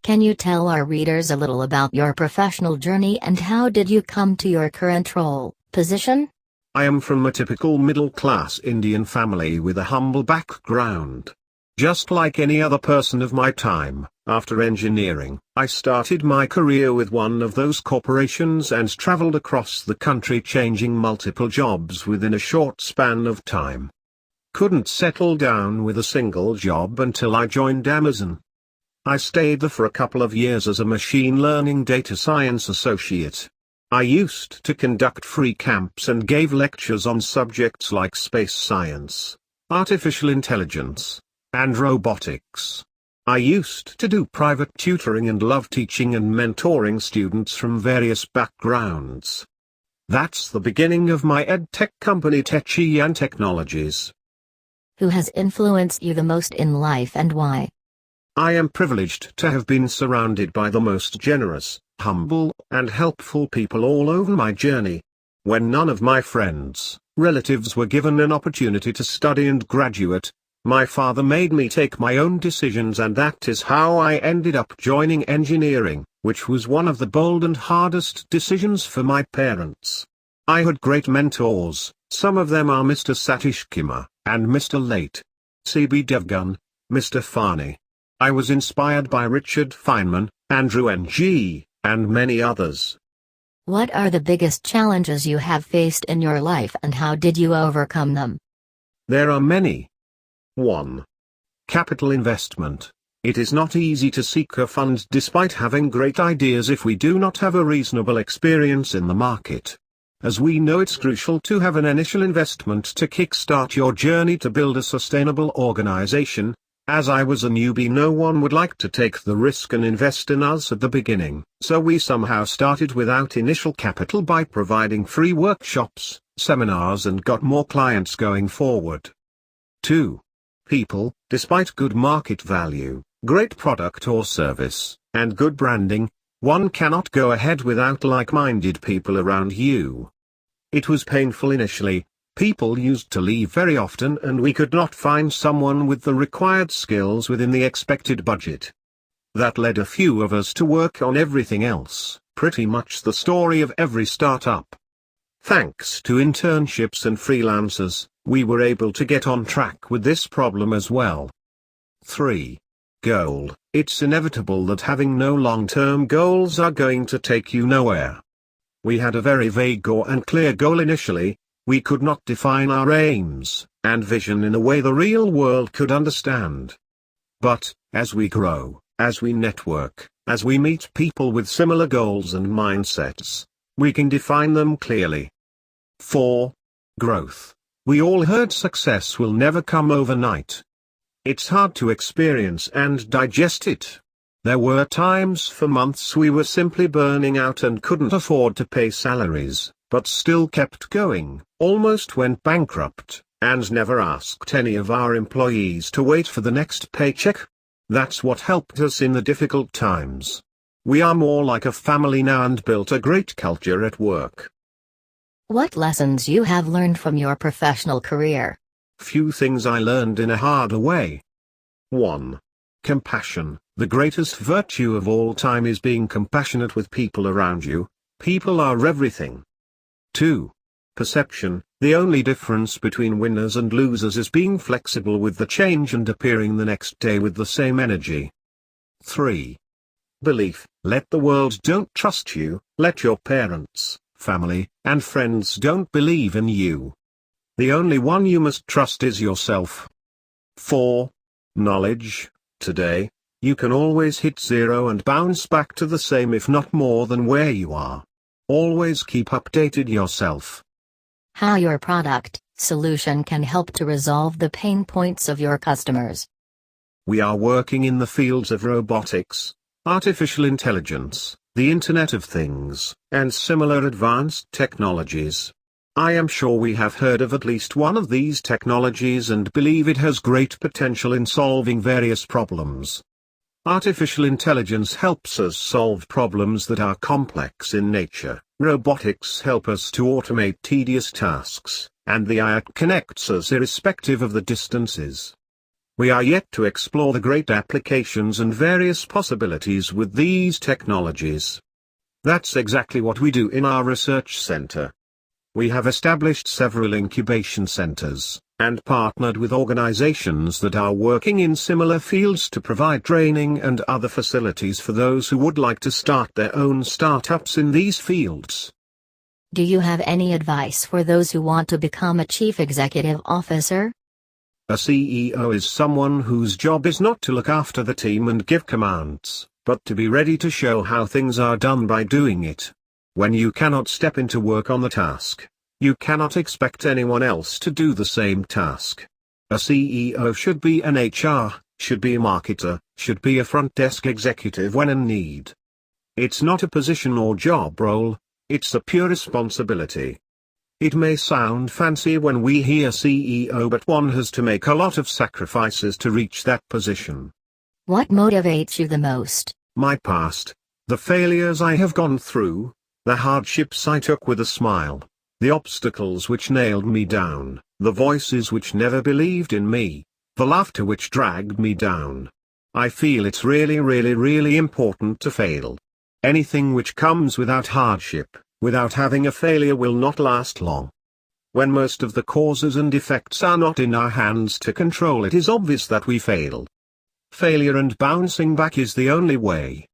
Can you tell our readers a little about your professional journey and how did you come to your current role, position? I am from a typical middle-class Indian family with a humble background. Just like any other person of my time, after engineering, I started my career with one of those corporations and traveled across the country changing multiple jobs within a short span of time. Couldn't settle down with a single job until I joined Amazon. I stayed there for a couple of years as a machine learning data science associate. I used to conduct free camps and gave lectures on subjects like space science, artificial intelligence, and robotics. I used to do private tutoring and love teaching and mentoring students from various backgrounds. That's the beginning of my edtech company TechieYan Technologies. Who has influenced you the most in life and why? I am privileged to have been surrounded by the most generous, humble, and helpful people all over my journey. When none of my friends, relatives were given an opportunity to study and graduate, my father made me take my own decisions, and that is how I ended up joining engineering, which was one of the bold and hardest decisions for my parents. I had great mentors, some of them are Mr. Satish Kumar, and Mr. Late. C.B. Devgan, Mr. Fani. I was inspired by Richard Feynman, Andrew Ng, and many others. What are the biggest challenges you have faced in your life and how did you overcome them? There are many. 1. Capital investment. It is not easy to seek a fund despite having great ideas if we do not have a reasonable experience in the market. As we know, it's crucial to have an initial investment to kickstart your journey to build a sustainable organization. As I was a newbie, no one would like to take the risk and invest in us at the beginning, so we somehow started without initial capital by providing free workshops, seminars, and got more clients going forward. 2. People. Despite good market value, great product or service, and good branding, one cannot go ahead without like-minded people around you. It was painful initially. People used to leave very often and we could not find someone with the required skills within the expected budget. That led a few of us to work on everything else, pretty much the story of every startup. Thanks to internships and freelancers, we were able to get on track with this problem as well. 3. Goal. It's inevitable that having no long-term goals are going to take you nowhere. We had a very vague or unclear goal initially. We could not define our aims and vision in a way the real world could understand. But, as we grow, as we network, as we meet people with similar goals and mindsets, we can define them clearly. 4. Growth. We all heard success will never come overnight. It's hard to experience and digest it. There were times for months we were simply burning out and couldn't afford to pay salaries, but still kept going, almost went bankrupt, and never asked any of our employees to wait for the next paycheck. That's what helped us in the difficult times. We are more like a family now and built a great culture at work. What lessons you have learned from your professional career? Few things I learned in a harder way. 1. Compassion. The greatest virtue of all time is being compassionate with people around you. People are everything. 2. Perception. The only difference between winners and losers is being flexible with the change and appearing the next day with the same energy. 3. Belief. Let the world don't trust you, let your parents, family, and friends don't believe in you. The only one you must trust is yourself. 4. Knowledge. Today, you can always hit zero and bounce back to the same if not more than where you are. Always keep updated yourself. How your product, solution can help to resolve the pain points of your customers. We are working in the fields of robotics, artificial intelligence, the Internet of Things, and similar advanced technologies. I am sure we have heard of at least one of these technologies and believe it has great potential in solving various problems. Artificial intelligence helps us solve problems that are complex in nature, robotics help us to automate tedious tasks, and the AI connects us irrespective of the distances. We are yet to explore the great applications and various possibilities with these technologies. That's exactly what we do in our research center. We have established several incubation centers, and partnered with organizations that are working in similar fields to provide training and other facilities for those who would like to start their own startups in these fields. Do you have any advice for those who want to become a chief executive officer? A CEO is someone whose job is not to look after the team and give commands, but to be ready to show how things are done by doing it. When you cannot step into work on the task, you cannot expect anyone else to do the same task. A CEO should be an HR, should be a marketer, should be a front desk executive when in need. It's not a position or job role, it's a pure responsibility. It may sound fancy when we hear CEO, but one has to make a lot of sacrifices to reach that position. What motivates you the most? My past, the failures I have gone through, the hardships I took with a smile, the obstacles which nailed me down, the voices which never believed in me, the laughter which dragged me down. I feel it's really important to fail. Anything which comes without hardship, without having a failure, will not last long. When most of the causes and effects are not in our hands to control, it is obvious that we fail. Failure and bouncing back is the only way.